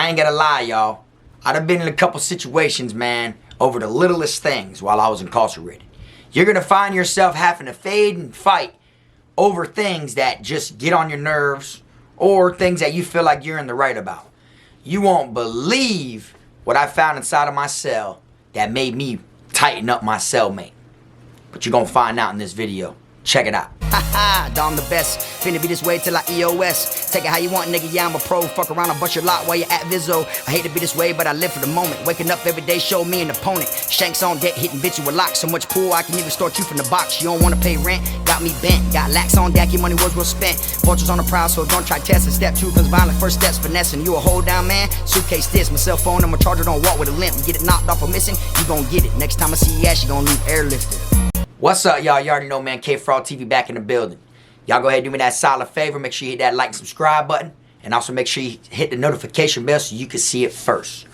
I ain't gonna lie, y'all. I'd have been in a couple situations, man, over the littlest things while I was incarcerated. You're gonna find yourself having to fade and fight over things that just get on your nerves or things that you feel like you're in the right about. You won't believe what I found inside of my cell that made me tighten up my cellmate. But you're gonna find out in this video. Check it out. Haha, Dom the best. Finna be this way till I EOS. Take it how you want, nigga. Yeah, I'm a pro. Fuck around and bust your lot while you're at Vizzo. I hate to be this way, but I live for the moment. Waking up every day, show me an opponent. Shanks on deck, hitting bitch with a lock. So much pool, I can even start you from the box. You don't wanna pay rent, got me bent. Got lax on deck, your money was well spent. Vultures on the prowl, so don't try testing. Step 2, cause violent first steps finessing. You a hold down man, suitcase this. My cell phone and my charger don't walk with a limp. Get it knocked off or missing, you gon' get it. Next time I see your ass, you gon' leave airlifted. What's up, y'all? You already know, man. KFROG back in the building. Y'all go ahead and do me that solid favor. Make sure you hit that like and subscribe button. And also make sure you hit the notification bell so you can see it first.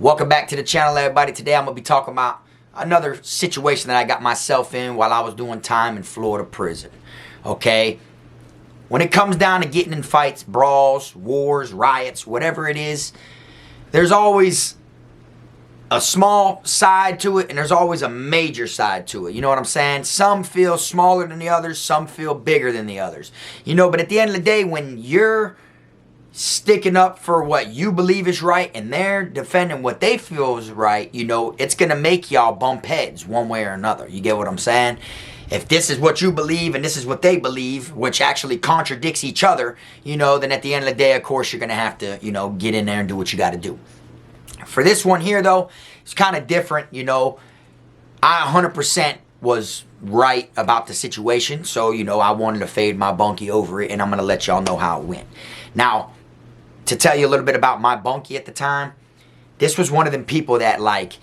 Welcome back to the channel, everybody. Today I'm going to be talking about another situation that I got myself in while I was doing time in Florida prison. Okay? When it comes down to getting in fights, brawls, wars, riots, whatever it is, there's always a small side to it, and there's always a major side to it. You know what I'm saying? Some feel smaller than the others, some feel bigger than the others. You know, but at the end of the day, when you're sticking up for what you believe is right and they're defending what they feel is right, you know, it's gonna make y'all bump heads one way or another. You get what I'm saying? If this is what you believe and this is what they believe, which actually contradicts each other, you know, then at the end of the day, of course, you're gonna have to, you know, get in there and do what you gotta do. For this one here, though, it's kind of different, you know. I 100% was right about the situation, so, you know, I wanted to fade my bunkie over it, and I'm going to let y'all know how it went. Now, to tell you a little bit about my bunkie at the time, this was one of them people that, like,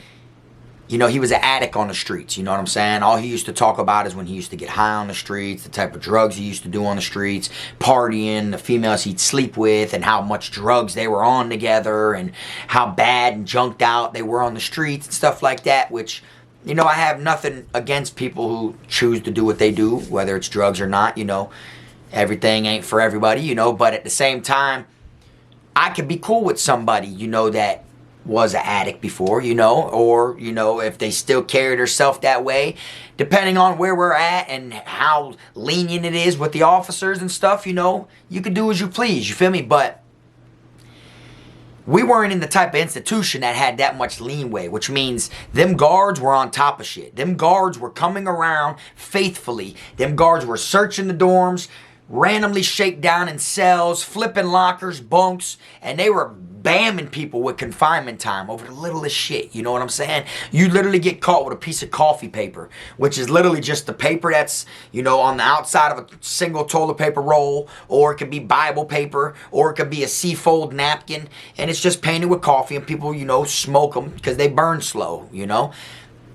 you know, he was an addict on the streets, you know what I'm saying? All he used to talk about is when he used to get high on the streets, the type of drugs he used to do on the streets, partying, the females he'd sleep with, and how much drugs they were on together, and how bad and junked out they were on the streets and stuff like that, which, you know, I have nothing against people who choose to do what they do, whether it's drugs or not, you know. Everything ain't for everybody, you know, but at the same time, I could be cool with somebody, you know, that was an addict before, you know, or, you know, if they still carried herself that way, depending on where we're at and how lenient it is with the officers and stuff, you know, you can do as you please, you feel me? But we weren't in the type of institution that had that much leeway, which means them guards were on top of shit. Them guards were coming around faithfully. Them guards were searching the dorms, randomly shake down in cells, flipping lockers, bunks, and they were bamming people with confinement time over the littlest shit. You know what I'm saying? You literally get caught with a piece of coffee paper, which is literally just the paper that's, you know, on the outside of a single toilet paper roll, or it could be Bible paper, or it could be a C-fold napkin, and it's just painted with coffee, and people, you know, smoke them because they burn slow, you know?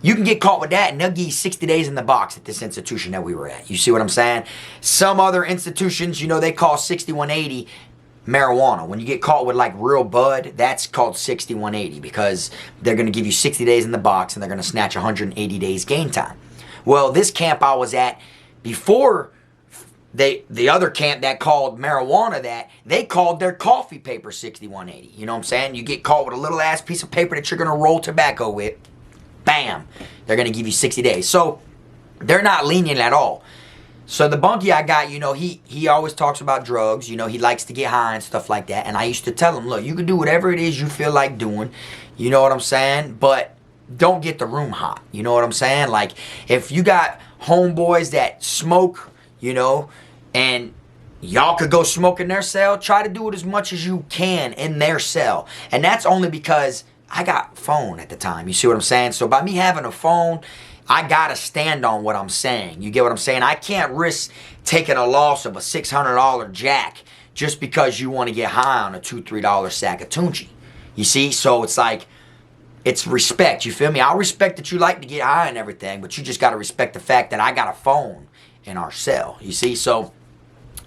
You can get caught with that, and they'll give you 60 days in the box at this institution that we were at. You see what I'm saying? Some other institutions, you know, they call 6180 marijuana. When you get caught with, like, real bud, that's called 6180 because they're going to give you 60 days in the box, and they're going to snatch 180 days game time. Well, this camp I was at, before the other camp that called marijuana that, they called their coffee paper 6180. You know what I'm saying? You get caught with a little ass piece of paper that you're going to roll tobacco with. Bam, they're going to give you 60 days. So they're not lenient at all. So the bunkie I got, you know, he always talks about drugs. You know, he likes to get high and stuff like that. And I used to tell him, look, you can do whatever it is you feel like doing. You know what I'm saying? But don't get the room hot. You know what I'm saying? Like, if you got homeboys that smoke, you know, and y'all could go smoke in their cell, try to do it as much as you can in their cell. And that's only because I got phone at the time. You see what I'm saying? So by me having a phone, I gotta stand on what I'm saying. You get what I'm saying? I can't risk taking a loss of a $600 jack just because you want to get high on a $2, $3 sack of Tunchi. You see? So it's like, it's respect. You feel me? I'll respect that you like to get high and everything, but you just gotta respect the fact that I got a phone in our cell. You see? So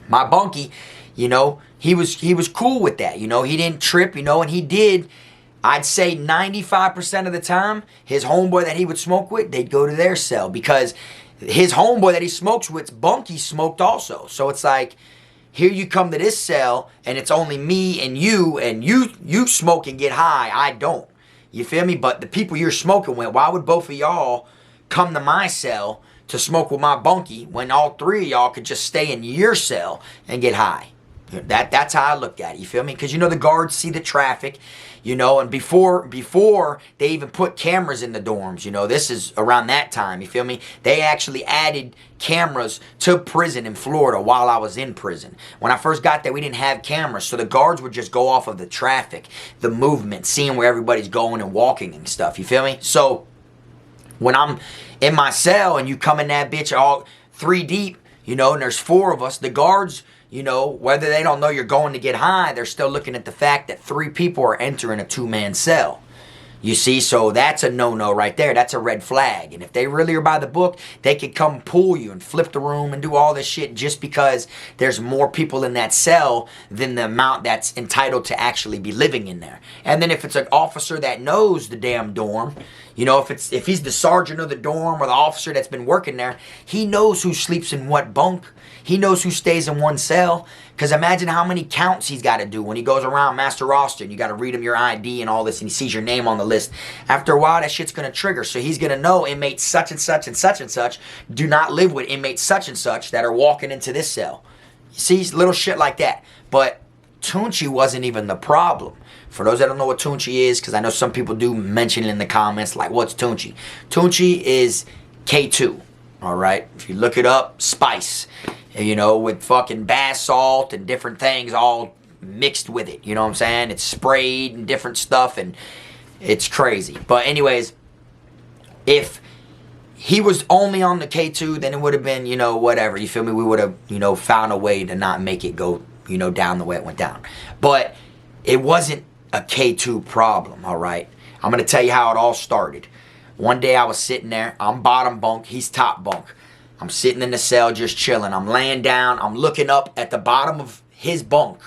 my bunkie, you know, he was cool with that. You know, he didn't trip, you know, and he did. I'd say 95% of the time, his homeboy that he would smoke with, they'd go to their cell because his homeboy that he smokes with, bunkie smoked also. So it's like, here you come to this cell, and it's only me and you smoke and get high. I don't. You feel me? But the people you're smoking with, why would both of y'all come to my cell to smoke with my bunkie when all three of y'all could just stay in your cell and get high? That's how I look at it, you feel me? Because, you know, the guards see the traffic, you know, and before they even put cameras in the dorms, you know, this is around that time, you feel me? They actually added cameras to prison in Florida while I was in prison. When I first got there, we didn't have cameras, so the guards would just go off of the traffic, the movement, seeing where everybody's going and walking and stuff, you feel me? So when I'm in my cell and you come in that bitch all 3 deep, you know, and there's 4 of us, the guards, you know, whether they don't know you're going to get high, they're still looking at the fact that 3 people are entering a 2-man cell. You see, so that's a no-no right there. That's a red flag. And if they really are by the book, they could come pull you and flip the room and do all this shit just because there's more people in that cell than the amount that's entitled to actually be living in there. And then if it's an officer that knows the damn dorm, you know, if he's the sergeant of the dorm or the officer that's been working there, he knows who sleeps in what bunk. He knows who stays in one cell. Because imagine how many counts he's got to do when he goes around master roster and you got to read him your ID and all this and he sees your name on the list. After a while, that shit's going to trigger. So he's going to know inmates such and such and such and such do not live with inmates such and such that are walking into this cell. You see, little shit like that. But Tunchi wasn't even the problem. For those that don't know what Tunchi is, because I know some people do mention it in the comments, like, what's Tunchi? Tunchi is K2, all right? If you look it up, spice, you know, with fucking bath salt and different things all mixed with it, you know what I'm saying? It's sprayed and different stuff, and it's crazy. But anyways, if he was only on the K2, then it would have been, you know, whatever, you feel me? We would have, you know, found a way to not make it go, you know, down the way it went down. But it wasn't a K2 problem, all right? I'm going to tell you how it all started. One day I was sitting there. I'm bottom bunk. He's top bunk. I'm sitting in the cell just chilling. I'm laying down. I'm looking up at the bottom of his bunk,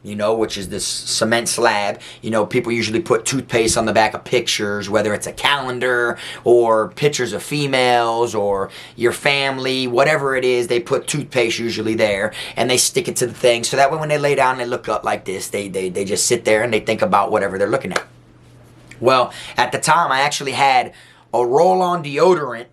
you know, which is this cement slab. You know, people usually put toothpaste on the back of pictures, whether it's a calendar or pictures of females or your family, whatever it is, they put toothpaste usually there and they stick it to the thing. So that way when they lay down and they look up like this, they just sit there and they think about whatever they're looking at. Well, at the time I actually had a roll-on deodorant,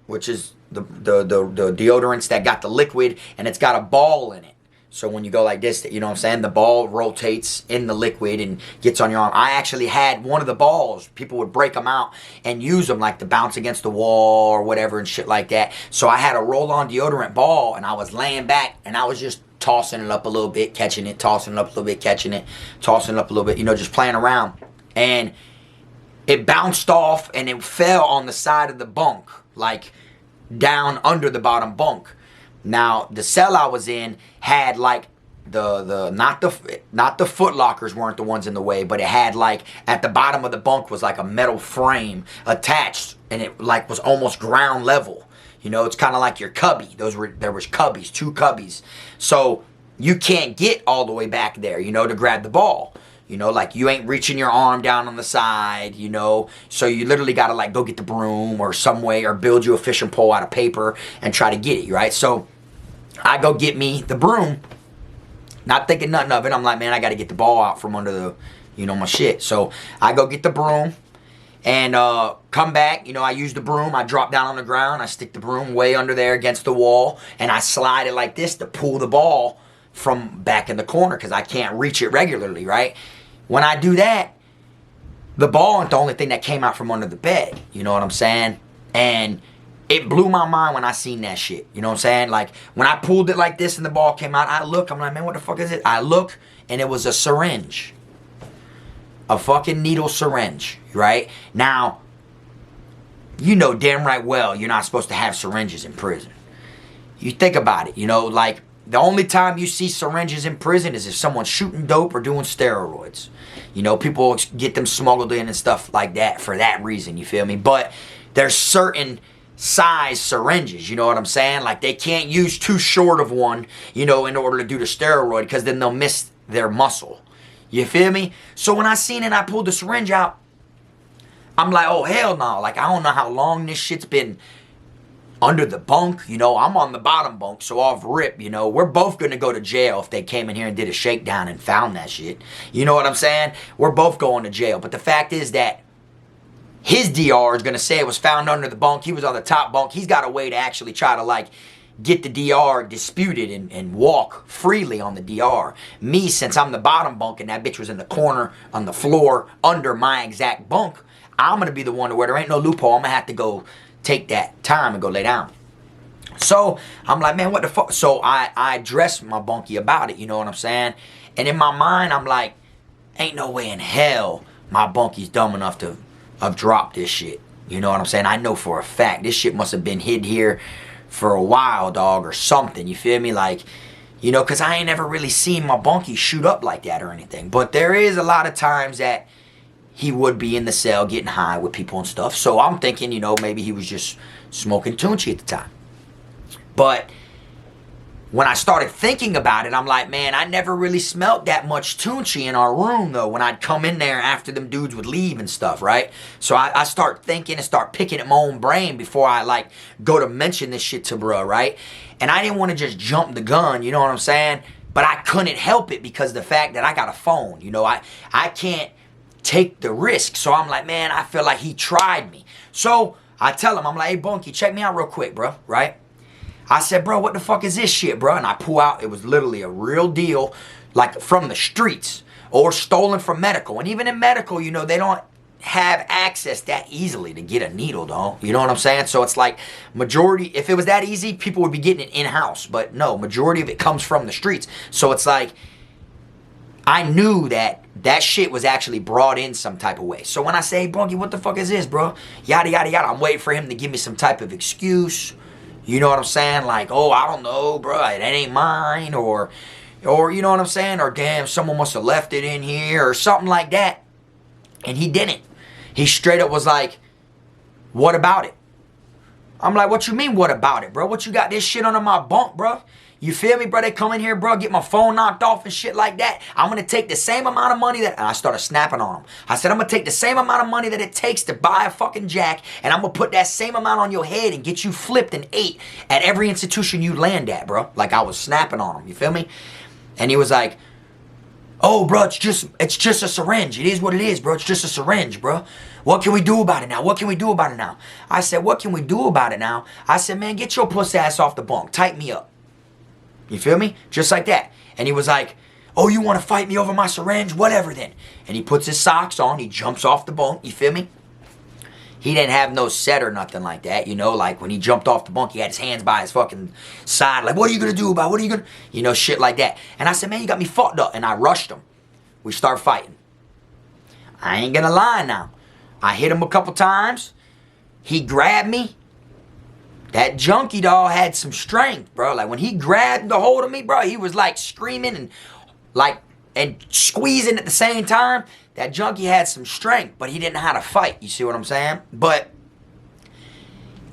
which is the deodorants that got the liquid and it's got a ball in it. So when you go like this, you know what I'm saying, the ball rotates in the liquid and gets on your arm. I actually had one of the balls. People would break them out and use them like to bounce against the wall or whatever and shit like that. So I had a roll-on deodorant ball and I was laying back and I was just tossing it up a little bit, catching it, tossing it up a little bit, catching it, tossing it up a little bit, you know, just playing around. And it bounced off and it fell on the side of the bunk, like down under the bottom bunk. Now, the cell I was in had like not the foot lockers weren't the ones in the way, but it had like at the bottom of the bunk was like a metal frame attached and it like was almost ground level. You know, it's kind of like your cubby. There was cubbies, 2 cubbies. So you can't get all the way back there, you know, to grab the ball. You know, like you ain't reaching your arm down on the side, you know. So you literally got to like go get the broom or some way or build you a fishing pole out of paper and try to get it, right? So I go get me the broom, not thinking nothing of it. I'm like, man, I got to get the ball out from under the, you know, my shit. So I go get the broom and come back. You know, I use the broom. I drop down on the ground. I stick the broom way under there against the wall and I slide it like this to pull the ball from back in the corner because I can't reach it regularly, right? When I do that, the ball ain't the only thing that came out from under the bed. You know what I'm saying? And it blew my mind when I seen that shit. You know what I'm saying? Like, when I pulled it like this and the ball came out, I look, I'm like, man, what the fuck is it? I look, and it was a syringe. A fucking needle syringe, right? Now, you know damn right well you're not supposed to have syringes in prison. You think about it, you know, like, the only time you see syringes in prison is if someone's shooting dope or doing steroids. You know, people get them smuggled in and stuff like that for that reason, you feel me? But there's certain size syringes, you know what I'm saying? Like they can't use too short of one, you know, in order to do the steroid because then they'll miss their muscle. You feel me? So when I seen it, I pulled the syringe out. I'm like, oh, hell no. Like, I don't know how long this shit's been under the bunk. You know, I'm on the bottom bunk, so off rip, you know, we're both gonna go to jail if they came in here and did a shakedown and found that shit. You know what I'm saying? We're both going to jail. But the fact is that his DR is gonna say it was found under the bunk. He was on the top bunk. He's got a way to actually try to like get the DR disputed and walk freely on the DR. Me, since I'm the bottom bunk and that bitch was in the corner on the floor under my exact bunk, I'm gonna be the one where there ain't no loophole. I'm gonna have to go take that time and go lay down. So I'm like, man, what the fuck? So I addressed my bunkie about it, you know what I'm saying? And in my mind, I'm like, ain't no way in hell my bunkie's dumb enough to have dropped this shit. You know what I'm saying? I know for a fact this shit must have been hid here for a while, dog, or something. You feel me? Like, you know, because I ain't never really seen my bunkie shoot up like that or anything. But there is a lot of times that he would be in the cell getting high with people and stuff. So I'm thinking, you know, maybe he was just smoking Tunchi at the time. But when I started thinking about it, I'm like, man, I never really smelt that much Tunchi in our room, though, when I'd come in there after them dudes would leave and stuff, right? So I start thinking and start picking at my own brain before I, like, go to mention this shit to bruh, right? And I didn't want to just jump the gun, you know what I'm saying? But I couldn't help it because of the fact that I got a phone, you know? I can't take the risk. So I'm like, man, I feel like he tried me. So I tell him, I'm like, hey, Bunkie, check me out real quick, bro, right? I said, bro, what the fuck is this shit, bro? And I pull out, it was literally a real deal, like from the streets or stolen from medical. And even in medical, you know, they don't have access that easily to get a needle, though. You know what I'm saying? So it's like majority, if it was that easy, people would be getting it in-house. But no, majority of it comes from the streets. So it's like, I knew that that shit was actually brought in some type of way. So when I say, hey, Bunkie, what the fuck is this, bro? Yada, yada, yada. I'm waiting for him to give me some type of excuse. You know what I'm saying? Like, oh, I don't know, bro. That ain't mine. Or you know what I'm saying? Or damn, someone must have left it in here or something like that. And he didn't. He straight up was like, what about it? I'm like, what you mean, what about it, bro? What you got this shit under my bunk, bro? You feel me, bro? They come in here, bro, get my phone knocked off and shit like that. I'm going to take the same amount of money that... And I started snapping on him. I said, I'm going to take the same amount of money that it takes to buy a fucking jack, and I'm going to put that same amount on your head and get you flipped and ate at every institution you land at, bro. Like, I was snapping on him. You feel me? And he was like, oh, bro, it's just a syringe. It is what it is, bro. It's just a syringe, bro. What can we do about it now? What can we do about it now? I said, what can we do about it now? I said, man, get your puss ass off the bunk. Tighten me up. You feel me? Just like that. And he was like, oh, you want to fight me over my syringe? Whatever then. And he puts his socks on. He jumps off the bunk. You feel me? He didn't have no set or nothing like that. You know, like when he jumped off the bunk, he had his hands by his fucking side. Like, what are you going to do about it? What are you going to... You know, shit like that. And I said, man, you got me fucked up. And I rushed him. We start fighting. I ain't going to lie now. I hit him a couple times. He grabbed me. That junkie dog had some strength, bro. Like when he grabbed the hold of me, bro, he was like screaming and squeezing at the same time. That junkie had some strength, but he didn't know how to fight. You see what I'm saying? But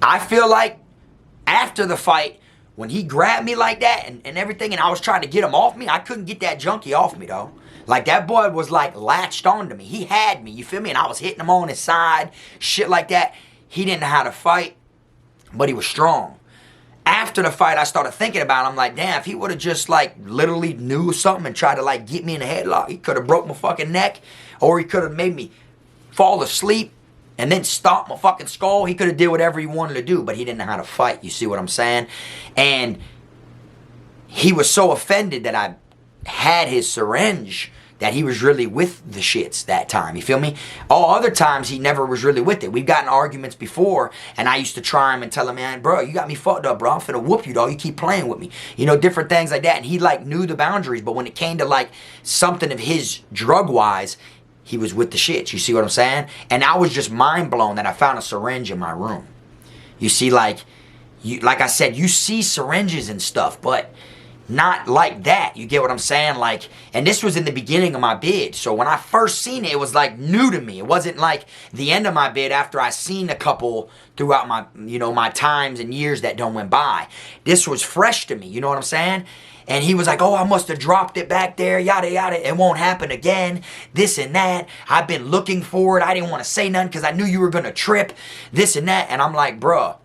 I feel like after the fight, when he grabbed me like that and everything, and I was trying to get him off me, I couldn't get that junkie off me, though. Like that boy was like latched onto me. He had me, you feel me? And I was hitting him on his side, shit like that. He didn't know how to fight. But he was strong. After the fight, I started thinking about it. I'm like, damn, if he would have just like literally knew something and tried to like get me in a headlock, he could have broke my fucking neck, or he could have made me fall asleep and then stomp my fucking skull. He could have did whatever he wanted to do, but he didn't know how to fight. You see what I'm saying? And he was so offended that I had his syringe that he was really with the shits that time. You feel me? All other times, he never was really with it. We've gotten arguments before, and I used to try him and tell him, man, bro, you got me fucked up, bro. I'm finna whoop you, dog. You keep playing with me. You know, different things like that. And he, like, knew the boundaries, but when it came to, like, something of his drug-wise, he was with the shits. You see what I'm saying? And I was just mind-blown that I found a syringe in my room. You see, like I said, you see syringes and stuff, but... not like that, you get what I'm saying? Like, and this was in the beginning of my bid, so when I first seen it, it was like new to me. It wasn't like the end of my bid after I seen a couple throughout my, you know, my times and years that done went by. This was fresh to me, you know what I'm saying? And he was like, oh, I must have dropped it back there, yada, yada. It won't happen again, this and that. I've been looking for it. I didn't want to say nothing because I knew you were going to trip, this and that. And I'm like, bruh,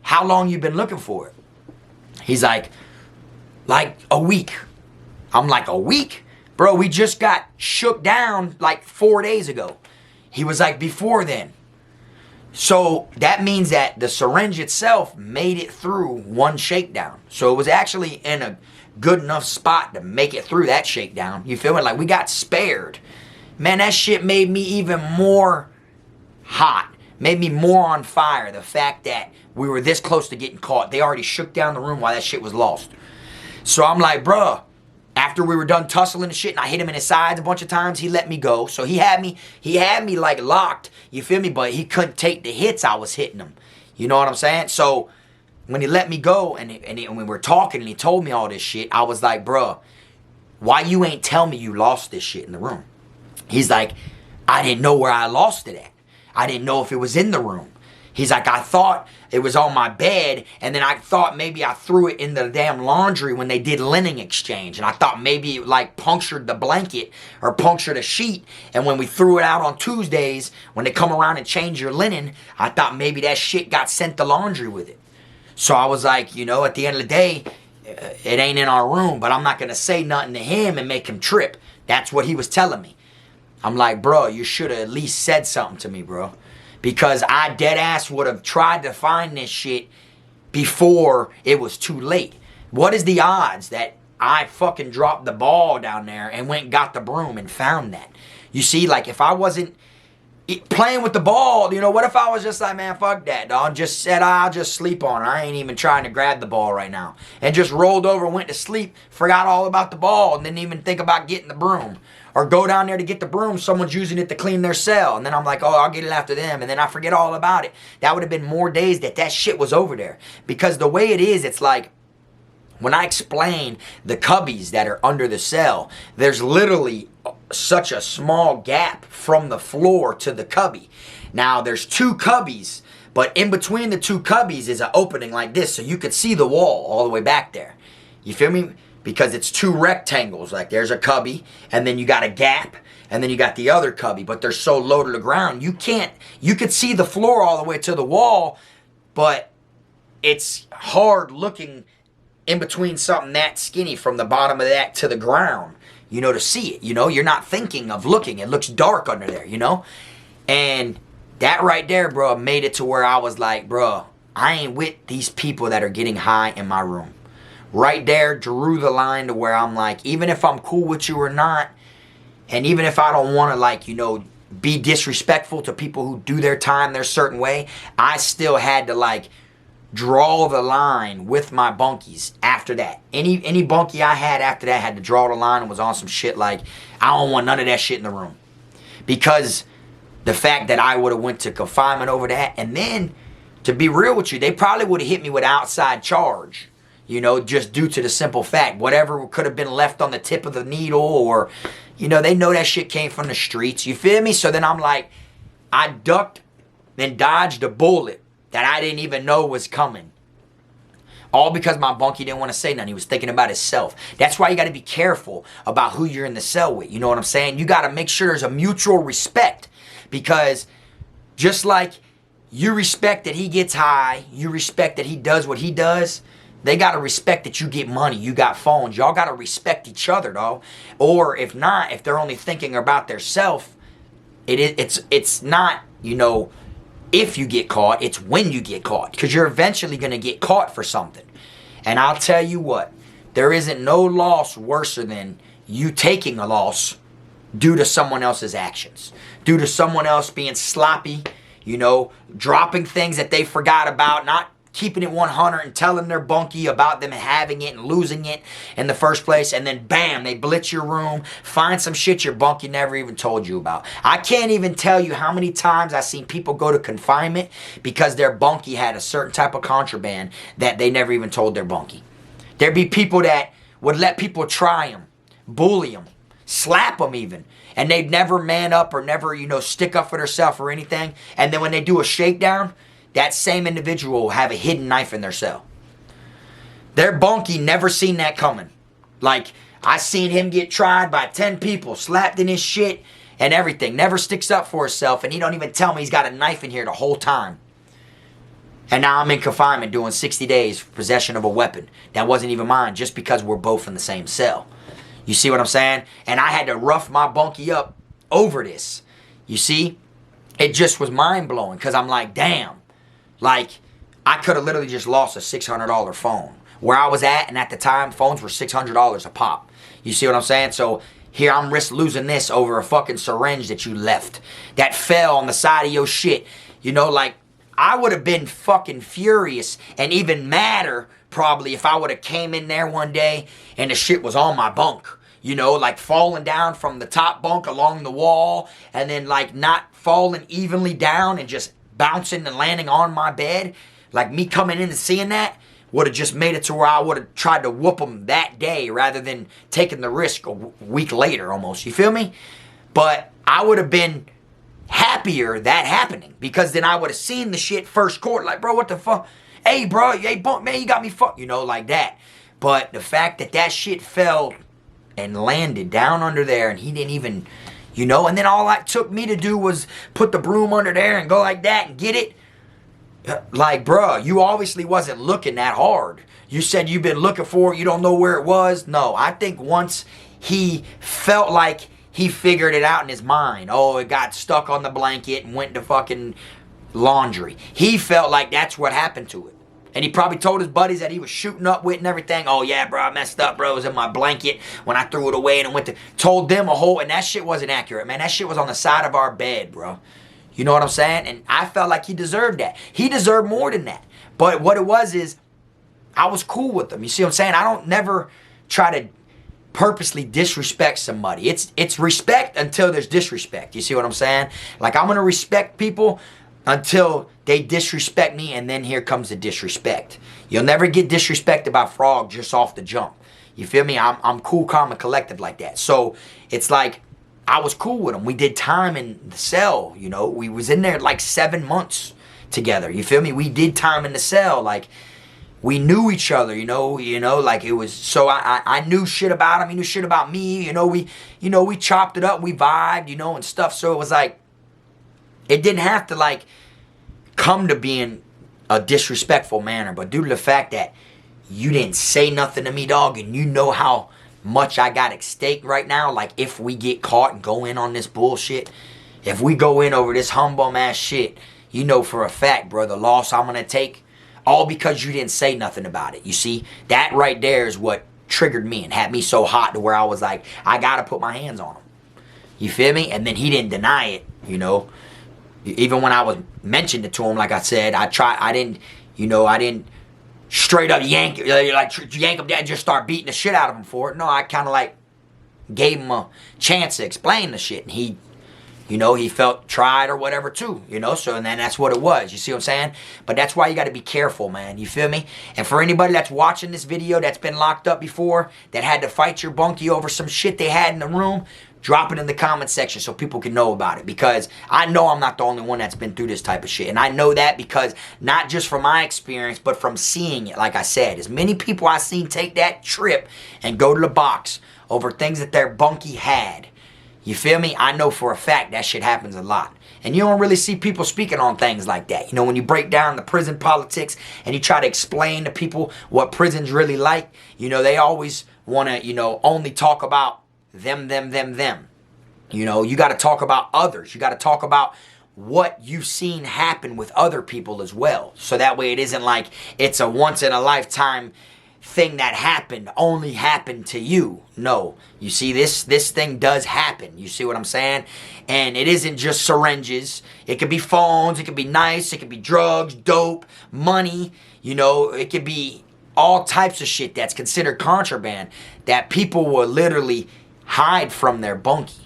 how long you been looking for it? He's like a week. I'm like, a week? Bro, we just got shook down like 4 days ago. He was like, before then. So that means that the syringe itself made it through one shakedown. So it was actually in a good enough spot to make it through that shakedown. You feel me? Like, we got spared. Man, that shit made me even more hot. Made me more on fire. The fact that we were this close to getting caught. They already shook down the room while that shit was lost. So I'm like, bruh, after we were done tussling and shit, and I hit him in his sides a bunch of times, he let me go. So he had me like locked, you feel me? But he couldn't take the hits I was hitting him. You know what I'm saying? So when he let me go, and when we were talking, and he told me all this shit, I was like, bruh, why you ain't tell me you lost this shit in the room? He's like, I didn't know where I lost it at. I didn't know if it was in the room. He's like, I thought it was on my bed, and then I thought maybe I threw it in the damn laundry when they did linen exchange, and I thought maybe it like punctured the blanket or punctured a sheet, and when we threw it out on Tuesdays, when they come around and change your linen, I thought maybe that shit got sent to laundry with it. So I was like, you know, at the end of the day, it ain't in our room, but I'm not going to say nothing to him and make him trip. That's what he was telling me. I'm like, bro, you should have at least said something to me, bro. Because I dead ass would have tried to find this shit before it was too late. What is the odds that I fucking dropped the ball down there and went and got the broom and found that? You see, like, if I wasn't playing with the ball, you know, what if I was just like, man, fuck that, dog. Just said, I'll just sleep on it. I ain't even trying to grab the ball right now. And just rolled over and went to sleep, forgot all about the ball, and didn't even think about getting the broom. Or go down there to get the broom, someone's using it to clean their cell. And then I'm like, oh, I'll get it after them. And then I forget all about it. That would have been more days that shit was over there. Because the way it is, it's like, when I explain the cubbies that are under the cell, there's literally such a small gap from the floor to the cubby. Now, there's 2 cubbies, but in between the 2 cubbies is an opening like this, so you could see the wall all the way back there. You feel me? Because it's 2 rectangles. Like, there's a cubby, and then you got a gap, and then you got the other cubby, but they're so low to the ground, you could see the floor all the way to the wall, but it's hard looking in between something that skinny from the bottom of that to the ground, you know, to see it, you know? You're not thinking of looking. It looks dark under there, you know? And that right there, bro, made it to where I was like, bro, I ain't with these people that are getting high in my room. Right there drew the line to where I'm like, even if I'm cool with you or not, and even if I don't want to, like, you know, be disrespectful to people who do their time their certain way, I still had to, like, draw the line with my bunkies after that. Any bunkie I had after that had to draw the line and was on some shit like, I don't want none of that shit in the room. Because the fact that I would have went to confinement over that, and then, to be real with you, they probably would have hit me with outside charge. You know, just due to the simple fact, whatever could have been left on the tip of the needle, or, you know, they know that shit came from the streets. You feel me? So then I'm like, I ducked and dodged a bullet that I didn't even know was coming. All because my bunkie didn't want to say nothing. He was thinking about himself. That's why you got to be careful about who you're in the cell with. You know what I'm saying? You got to make sure there's a mutual respect. Because just like you respect that he gets high, you respect that he does what he does, they got to respect that you get money, you got phones. Y'all got to respect each other, dog. Or if not, if they're only thinking about their self, it's not, you know, if you get caught, it's when you get caught. Because you're eventually going to get caught for something. And I'll tell you what, there isn't no loss worse than you taking a loss due to someone else's actions. Due to someone else being sloppy, you know, dropping things that they forgot about, not keeping it 100 and telling their bunkie about them having it and losing it in the first place, and then bam, they blitz your room, find some shit your bunkie never even told you about. I can't even tell you how many times I've seen people go to confinement because their bunkie had a certain type of contraband that they never even told their bunkie. There'd be people that would let people try them, bully them, slap them even, and they'd never man up or never, you know, stick up for themselves or anything, and then when they do a shakedown, that same individual will have a hidden knife in their cell. Their bunkie never seen that coming. Like, I seen him get tried by 10 people, slapped in his shit and everything. Never sticks up for himself, and he don't even tell me he's got a knife in here the whole time. And now I'm in confinement doing 60 days for possession of a weapon that wasn't even mine, just because we're both in the same cell. You see what I'm saying? And I had to rough my bunkie up over this. You see? It just was mind-blowing, because I'm like, damn. Like, I could have literally just lost a $600 phone. Where I was at, and at the time, phones were $600 a pop. You see what I'm saying? So here I'm risk losing this over a fucking syringe that you left, that fell on the side of your shit. You know, like, I would have been fucking furious and even madder probably if I would have came in there one day and the shit was on my bunk. You know, like falling down from the top bunk along the wall, and then like not falling evenly down and just bouncing and landing on my bed. Like, me coming in and seeing that would have just made it to where I would have tried to whoop them that day rather than taking the risk a week later almost. You feel me? But I would have been happier that happening, because then I would have seen the shit first court. Like, bro, what the fuck? Hey, bro, hey, bunk, man, you got me fucked. You know, like that. But the fact that that shit fell and landed down under there, and he didn't even, you know, and then all that took me to do was put the broom under there and go like that and get it. Like, bruh, you obviously wasn't looking that hard. You said you've been looking for it, you don't know where it was. No, I think once he felt like he figured it out in his mind, oh, it got stuck on the blanket and went to fucking laundry. He felt like that's what happened to it. And he probably told his buddies that he was shooting up with and everything. Oh, yeah, bro, I messed up, bro. It was in my blanket when I threw it away and went to... Told them a whole... And that shit wasn't accurate, man. That shit was on the side of our bed, bro. You know what I'm saying? And I felt like he deserved that. He deserved more than that. But what it was is, I was cool with him. You see what I'm saying? I don't never try to purposely disrespect somebody. It's respect until there's disrespect. You see what I'm saying? Like, I'm going to respect people until they disrespect me, and then here comes the disrespect. You'll never get disrespected by Frog just off the jump. You feel me? I'm cool, calm, and collected like that. So it's like, I was cool with him. We did time in the cell, you know. We was in there like 7 months together. You feel me? We did time in the cell. Like, we knew each other, you know, like it was, so I knew shit about him, he knew shit about me, we chopped it up, we vibed, and stuff. So it was like, it didn't have to like come to being a disrespectful manner, but due to the fact that you didn't say nothing to me, dog, and you know how much I got at stake right now, like if we get caught and go in on this bullshit, if we go in over this humbum ass shit, you know for a fact, bro, the loss I'm gonna take, all because you didn't say nothing about it. You see, that right there is what triggered me and had me so hot to where I was like, I gotta put my hands on him. You feel me? And then he didn't deny it, Even when I was mentioned it to him, like I said, I didn't straight up yank him down and just start beating the shit out of him for it. No, I kind of like gave him a chance to explain the shit, and he felt tried or whatever too, so and then that's what it was. You see what I'm saying? But that's why you got to be careful, man. You feel me? And for anybody that's watching this video that's been locked up before, that had to fight your bunkie over some shit they had in the room, drop it in the comment section so people can know about it, because I know I'm not the only one that's been through this type of shit. And I know that because not just from my experience, but from seeing it. Like I said, as many people I've seen take that trip and go to the box over things that their bunkie had. You feel me? I know for a fact that shit happens a lot. And you don't really see people speaking on things like that. When you break down the prison politics and you try to explain to people what prison's really like, they always want to, only talk about them. You got to talk about others. You got to talk about what you've seen happen with other people as well. So that way it isn't like it's a once in a lifetime thing that only happened to you. No, you see, this thing does happen. You see what I'm saying? And it isn't just syringes. It could be phones, it could be knives, it could be drugs, dope, money, it could be all types of shit that's considered contraband that people will literally hide from their bunkie.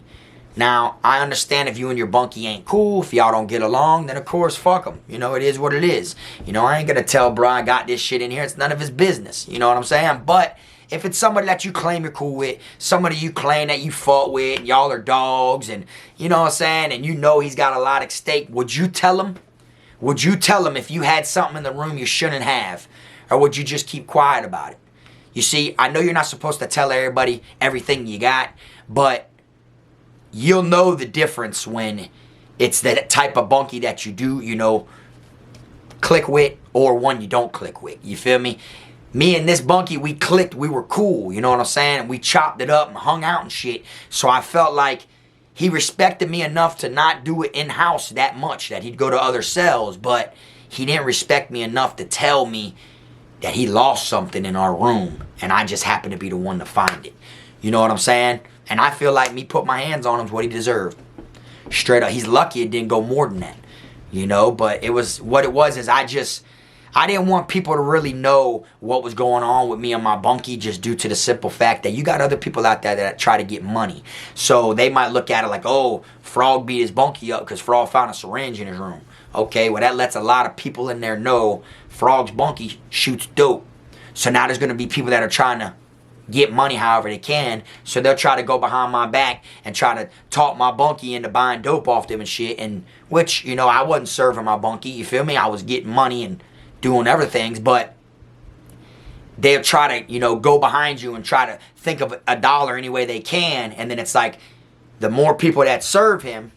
Now, I understand if you and your bunkie ain't cool, if y'all don't get along, then of course, fuck them. It is what it is. I ain't gonna tell bro I got this shit in here. It's none of his business. You know what I'm saying? But if it's somebody that you claim you're cool with, somebody you claim that you fought with, and y'all are dogs, and you know what I'm saying, and he's got a lot at stake, would you tell him? Would you tell him if you had something in the room you shouldn't have? Or would you just keep quiet about it? You see, I know you're not supposed to tell everybody everything you got, but you'll know the difference when it's that type of bunkie that you do, click with or one you don't click with. You feel me? Me and this bunkie, we clicked, we were cool, you know what I'm saying? We chopped it up and hung out and shit. So I felt like he respected me enough to not do it in-house that much, that he'd go to other cells, but he didn't respect me enough to tell me that he lost something in our room, and I just happened to be the one to find it. You know what I'm saying? And I feel like me put my hands on him is what he deserved. Straight up. He's lucky it didn't go more than that. You know, but it was, what it was is I didn't want people to really know what was going on with me and my bunkie, just due to the simple fact that you got other people out there that try to get money. So they might look at it like, oh, Frog beat his bunkie up because Frog found a syringe in his room. Okay, well that lets a lot of people in there know Frog's bunkie shoots dope. So now there's going to be people that are trying to get money however they can. So they'll try to go behind my back and try to talk my bunkie into buying dope off them and shit. And which, you know, I wasn't serving my bunkie, you feel me? I was getting money and doing other things, but they'll try to, you know, go behind you and try to think of a dollar any way they can. And then it's like, the more people that serve him,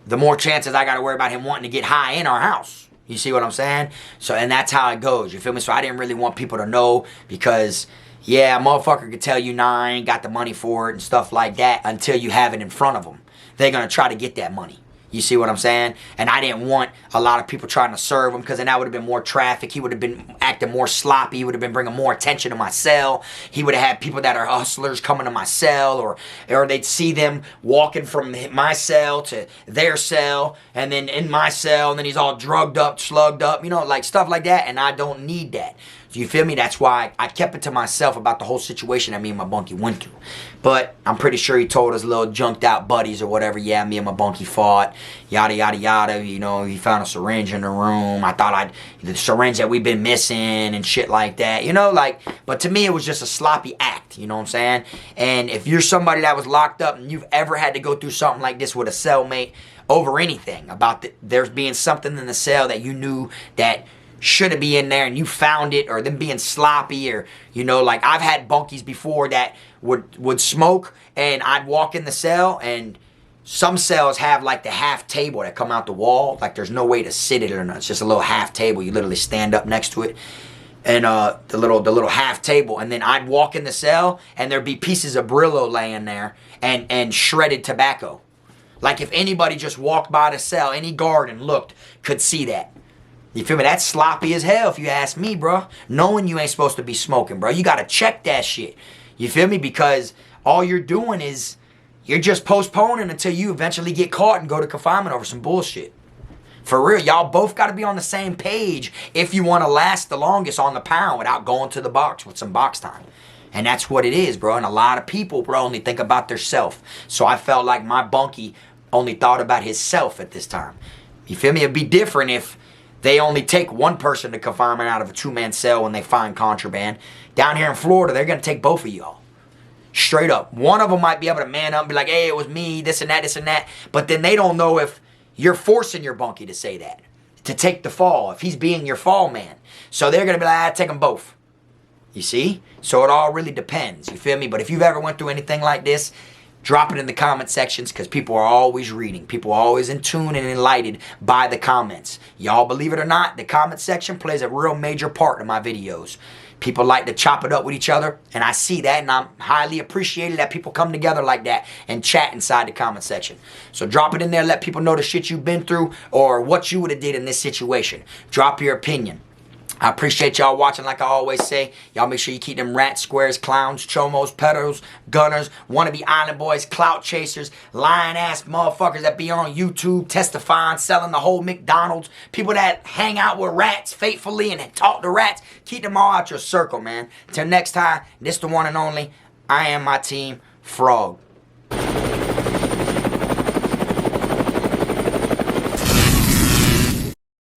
the more chances I got to worry about him wanting to get high in our house. You see what I'm saying? So, and that's how it goes, you feel me? So I didn't really want people to know because, yeah, a motherfucker could tell you, nah, I ain't got the money for it and stuff like that until you have it in front of them. They're going to try to get that money. You see what I'm saying? And I didn't want a lot of people trying to serve him because then that would have been more traffic. He would have been acting more sloppy. He would have been bringing more attention to my cell. He would have had people that are hustlers coming to my cell, or they'd see them walking from my cell to their cell and then in my cell, and then he's all drugged up, slugged up, you know, like stuff like that. And I don't need that. You feel me? That's why I kept it to myself about the whole situation that me and my bunkie went through. But I'm pretty sure he told his little junked out buddies or whatever, yeah, me and my bunkie fought, yada, yada, yada. You know, he found a syringe in the room. I thought the syringe that we've been missing and shit like that. You know, like, but to me, it was just a sloppy act. You know what I'm saying? And if you're somebody that was locked up and you've ever had to go through something like this with a cellmate over anything, about there's being something in the cell that you knew that shouldn't be in there and you found it, or them being sloppy, or, you know, like I've had bunkies before that would smoke and I'd walk in the cell, and some cells have like the half table that come out the wall, like there's no way to sit it or not. It's just a little half table. You literally stand up next to it, and the little half table, and then I'd walk in the cell and there'd be pieces of Brillo laying there and shredded tobacco. Like if anybody just walked by the cell, any guard and looked, could see that. You feel me? That's sloppy as hell if you ask me, bro. Knowing you ain't supposed to be smoking, bro. You got to check that shit. You feel me? Because all you're doing is you're just postponing until you eventually get caught and go to confinement over some bullshit. For real, y'all both got to be on the same page if you want to last the longest on the pound without going to the box with some box time. And that's what it is, bro. And a lot of people, bro, only think about their self. So I felt like my bunkie only thought about his self at this time. You feel me? It'd be different if they only take one person to confinement out of a two-man cell when they find contraband. Down here in Florida, they're going to take both of y'all. Straight up. One of them might be able to man up and be like, hey, it was me, this and that, this and that. But then they don't know if you're forcing your bunkie to say that, to take the fall, if he's being your fall man. So they're going to be like, take them both. You see? So it all really depends. You feel me? But if you've ever went through anything like this, drop it in the comment sections, because people are always reading. People are always in tune and enlightened by the comments. Y'all believe it or not, the comment section plays a real major part in my videos. People like to chop it up with each other, and I see that, and I'm highly appreciated that people come together like that and chat inside the comment section. So drop it in there, let people know the shit you've been through or what you would have did in this situation. Drop your opinion. I appreciate y'all watching. Like I always say, y'all make sure you keep them rats, squares, clowns, chomos, pedos, gunners, wannabe island boys, clout chasers, lying-ass motherfuckers that be on YouTube testifying, selling the whole McDonald's, people that hang out with rats faithfully and talk to rats. Keep them all out your circle, man. Till next time, this the one and only. I am my team, Frog.